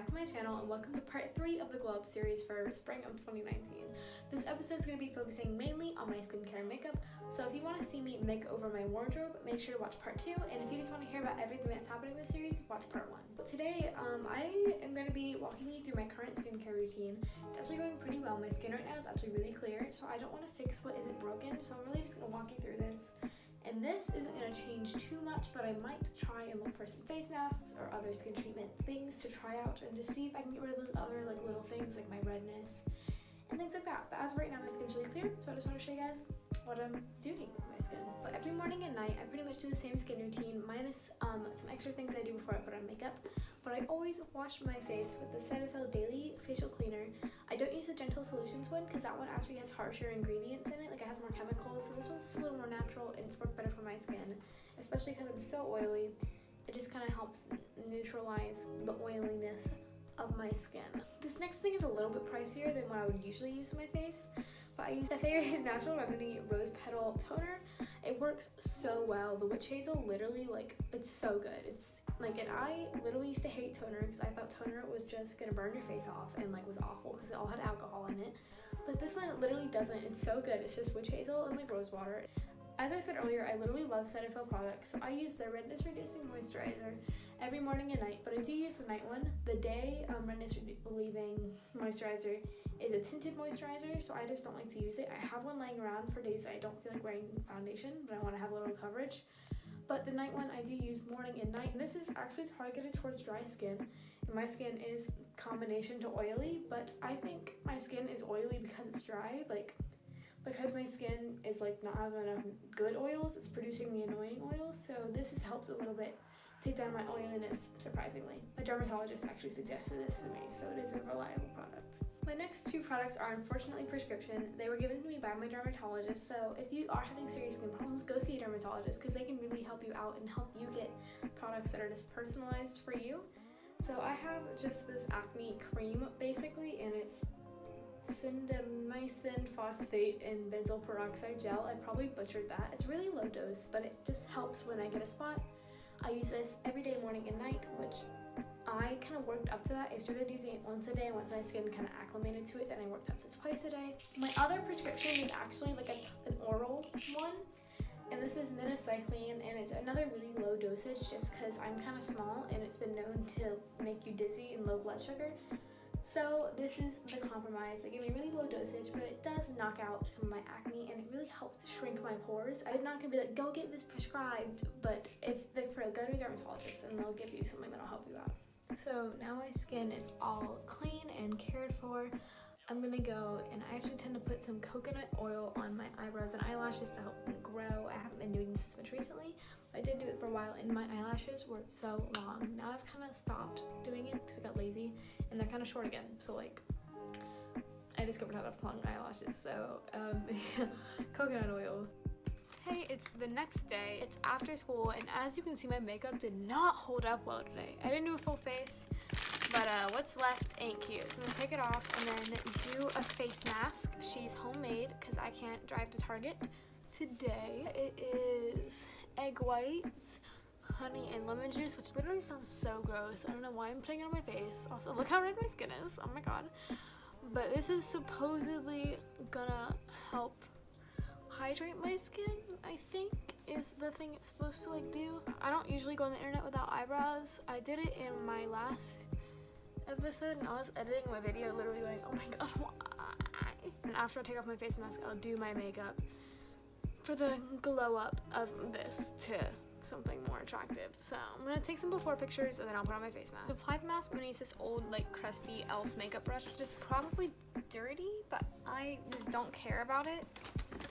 back to my channel and welcome to part 3 of the glow up series for spring of 2019. This episode is going to be focusing mainly on my skincare and makeup, so if you want to see me make over my wardrobe, make sure to watch part 2, and if you just want to hear about everything that's happening in this series, watch part 1. But today, I am going to be walking you through my current skincare routine. It's actually going pretty well. My skin right now is actually really clear, so I don't want to fix what isn't broken, so I'm really just going to walk you through this. And this isn't going to change too much, but I might try and look for some face masks or other skin treatment things to try out and to see if I can get rid of those other little things like my redness and things like that. But as of right now, my skin's really clear, so I just want to show you guys what I'm doing with my skin. But every morning and night, I pretty much do the same skin routine minus some extra things I do before I put on makeup. But I always wash my face with the Cetaphil Daily Facial Cleaner. I don't use the Gentle Solutions one because that one actually has harsher ingredients in it, like it has more chemicals. So this one's just a little more natural and it's worked better for my skin, especially because I'm so oily. It just kind of helps neutralize the oiliness of my skin. This next thing is a little bit pricier than what I would usually use on my face, but I use the Fairy's Natural Remedy Rose Petal Toner. It works so well. The witch hazel, literally, it's so good. It's like, and I literally used to hate toner because I thought toner was just gonna burn your face off and was awful because it all had alcohol in it. But this one literally doesn't. It's so good. It's just witch hazel and rose water. As I said earlier, I literally love Cetaphil products, so I use their redness reducing moisturizer every morning and night, but I do use the night one. The day redness relieving moisturizer is a tinted moisturizer, so I just don't like to use it. I have one lying around for days I don't feel like wearing foundation, but I want to have a little coverage. But the night one I do use morning and night, and this is actually targeted towards dry skin, and my skin is combination to oily, but I think my skin is oily because it's dry, because my skin is not having enough good oils, it's producing the annoying oils, so this has helped a little bit take down my oiliness, surprisingly. My dermatologist actually suggested this to me, so it is a reliable product. My next two products are unfortunately prescription. They were given to me by my dermatologist, so if you are having serious skin problems, go see a dermatologist because they can really help you out and help you get products that are just personalized for you. So I have just this acne cream basically, and it's Clindamycin phosphate and benzoyl peroxide gel. I probably butchered that. It's really low dose, but it just helps when I get a spot. I use this every day, morning and night, which I kind of worked up to that. I started using it once a day, and once my skin kind of acclimated to it, then I worked up to twice a day. My other prescription is actually an oral one, and this is minocycline, and it's another really low dosage just because I'm kind of small and it's been known to make you dizzy and low blood sugar. So this is the compromise. They give me really low dosage, but it does knock out some of my acne and it really helps shrink my pores. I'm not gonna be like, go get this prescribed, but go to a dermatologist and they'll give you something that'll help you out. So now my skin is all clean and cared for. I'm gonna go, and I actually tend to put some coconut oil on my eyebrows and eyelashes to help them grow. I haven't been doing this as much recently, but I did do it for a while and my eyelashes were so long. Now I've kind of stopped doing it because I got lazy and they're kind of short again. So I discovered how to have long eyelashes, so coconut oil. Hey, it's the next day. It's after school, and as you can see, my makeup did not hold up well today. I didn't do a full face, but what's left ain't cute. So I'm gonna take it off and then do a face mask. She's homemade because I can't drive to Target today. It is egg whites, honey, and lemon juice, which literally sounds so gross. I don't know why I'm putting it on my face. Also, look how red my skin is. Oh my god. But this is supposedly gonna help hydrate my skin, I think, is the thing it's supposed to do. I don't usually go on the internet without eyebrows. I did it in my last episode and I was editing my video literally going, oh my god, why? And after I take off my face mask, I'll do my makeup for the glow up of this to something more attractive. So I'm gonna take some before pictures and then I'll put on my face mask. To apply the mask, I'm gonna use this old crusty elf makeup brush, which is probably dirty, but I just don't care about it,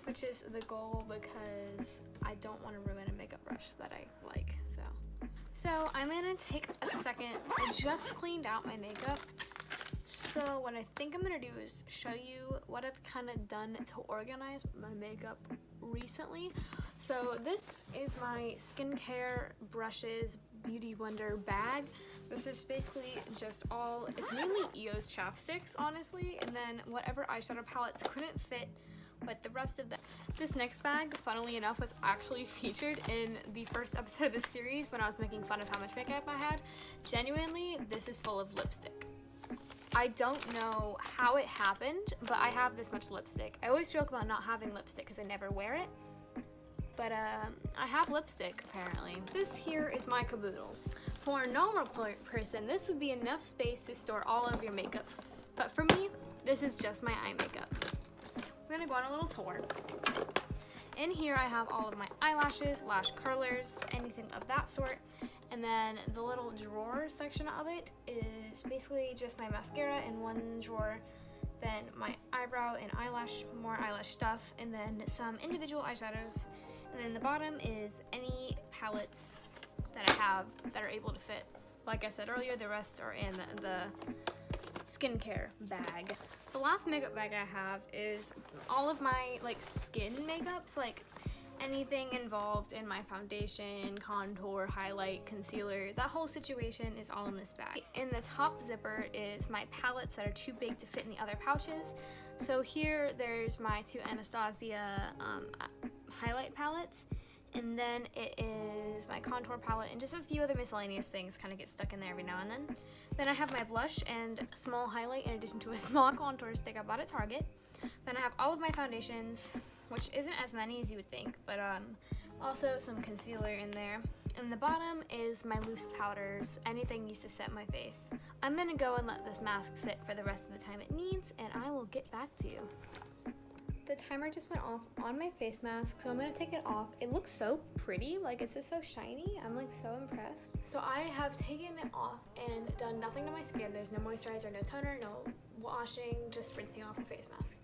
which is the goal because I don't want to ruin a makeup brush that I like. So I'm gonna take a second. I just cleaned out my makeup, so what I think I'm gonna do is show you what I've kind of done to organize my makeup recently. So this is my skincare brushes beauty blender bag. This is basically just it's mainly EOS chapsticks, honestly, and then whatever eyeshadow palettes couldn't fit But the rest of this next bag, funnily enough, was actually featured in the first episode of this series when I was making fun of how much makeup I had. Genuinely, this is full of lipstick. I don't know how it happened, but I have this much lipstick. I always joke about not having lipstick because I never wear it. But I have lipstick, apparently. This here is my caboodle. For a normal person, this would be enough space to store all of your makeup. But for me, this is just my eye makeup. We're gonna go on a little tour. In here I have all of my eyelashes, lash curlers, anything of that sort. And then the little drawer section of it is basically just my mascara in one drawer, then my eyebrow and eyelash, more eyelash stuff, and then some individual eyeshadows. And then the bottom is any palettes that I have that are able to fit. Like I said earlier, the rest are in the skincare bag. The last makeup bag I have is all of my like skin makeups, like anything involved in my foundation, contour, highlight, concealer. That whole situation is all in this bag. In the top zipper is my palettes that are too big to fit in the other pouches. So here there's my two Anastasia highlight palettes, and then it is my contour palette and just a few other miscellaneous things kind of get stuck in there every now and then. Then I have my blush and small highlight in addition to a small contour stick I bought at Target. Then I have all of my foundations, which isn't as many as you would think, but also some concealer in there. And the bottom is my loose powders, anything used to set my face. I'm gonna go and let this mask sit for the rest of the time it needs, and I will get back to you. The timer just went off on my face mask, so I'm gonna take it off. It looks so pretty, like it's just so shiny. I'm like so impressed. So I have taken it off and done nothing to my skin. There's no moisturizer, no toner, no washing, just rinsing off the face mask.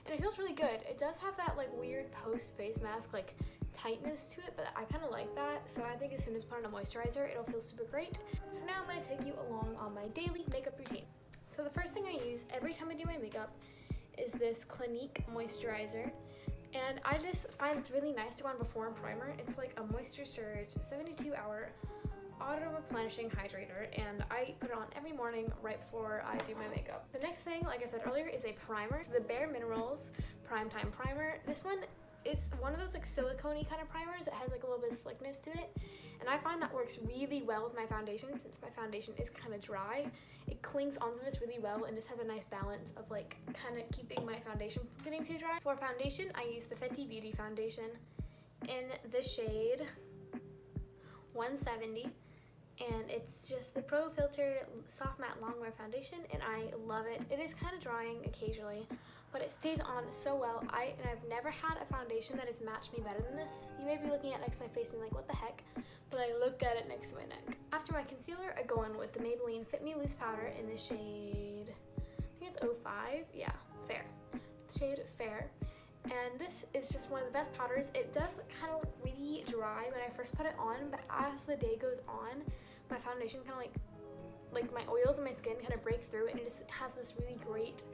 And it feels really good. It does have that like weird post face mask like tightness to it, but I kind of like that. So I think as soon as I put on a moisturizer, it'll feel super great. So now I'm gonna take you along on my daily makeup routine. So the first thing I use every time I do my makeup is this Clinique moisturizer, and I just find it's really nice to go on before and primer. It's like a moisture surge 72-hour auto replenishing hydrator, and I put it on every morning right before I do my makeup. The next thing, like I said earlier, is a primer. It's the Bare Minerals Primetime Primer. This one is one of those like silicone-y kind of primers. It has like a little bit of slickness to it, and I find that works really well with my foundation since my foundation is kind of dry. It clings onto this really well and just has a nice balance of like kind of keeping my foundation from getting too dry. For foundation, I use the Fenty Beauty foundation in the shade 170, and it's just the Pro Filter Soft Matte Longwear foundation, and I love it. It is kind of drying occasionally, but it stays on so well. I've never had a foundation that has matched me better than this. You may be looking at it next to my face being like, what the heck? But I look at it next to my neck. After my concealer, I go in with the Maybelline Fit Me Loose Powder in the shade, I think it's 05, yeah, Fair. Shade Fair. And this is just one of the best powders. It does kind of look really dry when I first put it on, but as the day goes on, my foundation kind of like my oils in my skin kind of break through, and it just has this really great,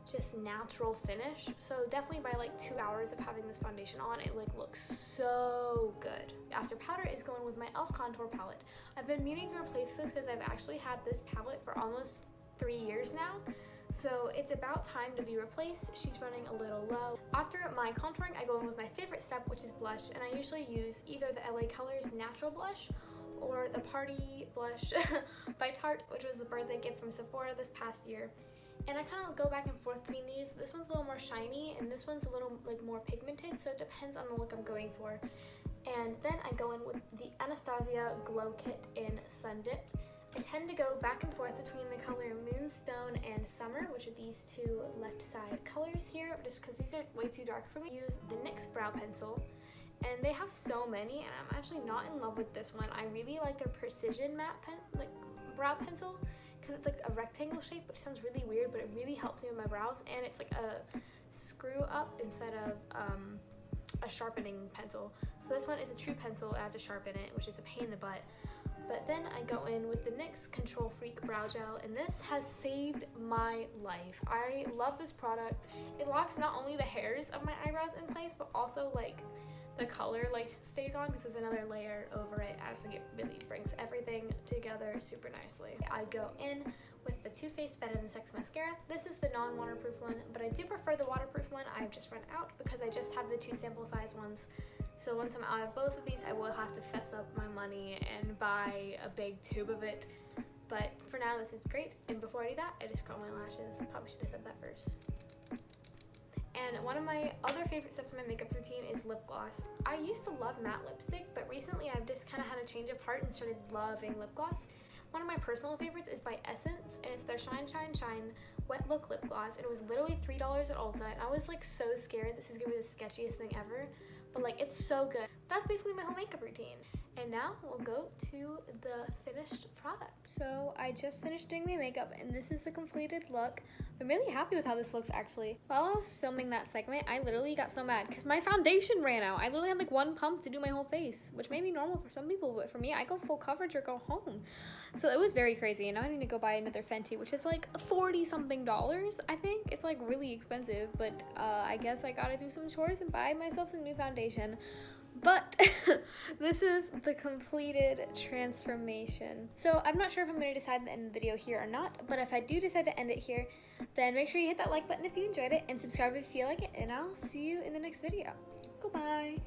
just natural finish. So definitely by like 2 hours of having this foundation on, it like looks so good. After powder is going with my e.l.f. contour palette. I've been meaning to replace this because I've actually had this palette for almost 3 years now. So it's about time to be replaced. She's running a little low. After my contouring, I go in with my favorite step, which is blush, and I usually use either the LA Colors Natural Blush or the Party Blush by Tarte, which was the birthday gift from Sephora this past year. And I kind of go back and forth between these. This one's a little more shiny, and this one's a little like more pigmented, so it depends on the look I'm going for. And then I go in with the Anastasia Glow Kit in Sun Dipped. I tend to go back and forth between the color Moonstone and Summer, which are these two left side colors here, just because these are way too dark for me. I use the NYX brow pencil, and they have so many, and I'm actually not in love with this one. I really like their Precision Matte brow pencil, because it's like a rectangle shape, which sounds really weird, but it really helps me with my brows, and it's like a screw up instead of a sharpening pencil. So this one is a true pencil, I have to sharpen it, which is a pain in the butt. But then I go in with the NYX Control Freak Brow Gel, and this has saved my life. I love this product. It locks not only the hairs of my eyebrows in place, but also like the color like stays on. This is another layer over it. I just think it really brings everything together super nicely. I go in with the Too Faced Better Than Sex mascara. This is the non-waterproof one, but I do prefer the waterproof one. I've just run out because I just have the 2 sample size ones. So once I'm out of both of these, I will have to fess up my money and buy a big tube of it. But for now, this is great. And before I do that, I just curl my lashes. Probably should have said that first. And one of my other favorite steps in my makeup routine is lip gloss. I used to love matte lipstick, but recently I've just kind of had a change of heart and started loving lip gloss. One of my personal favorites is by Essence, and it's their Shine Shine Shine Wet Look Lip Gloss. And it was literally $3 at Ulta, and I was like so scared this is gonna be the sketchiest thing ever. But like, it's so good. That's basically my whole makeup routine. And now we'll go to the finished product. So I just finished doing my makeup, and this is the completed look. I'm really happy with how this looks actually. While I was filming that segment, I literally got so mad because my foundation ran out. I literally had like 1 pump to do my whole face, which may be normal for some people, but for me, I go full coverage or go home. So it was very crazy, and now I need to go buy another Fenty, which is like $40 something, I think. It's like really expensive, but I guess I gotta do some chores and buy myself some new foundation. But this is the completed transformation. So I'm not sure if I'm going to decide to end the video here or not, but if I do decide to end it here, then make sure you hit that like button if you enjoyed it and subscribe if you feel like it, and I'll see you in the next video. Goodbye.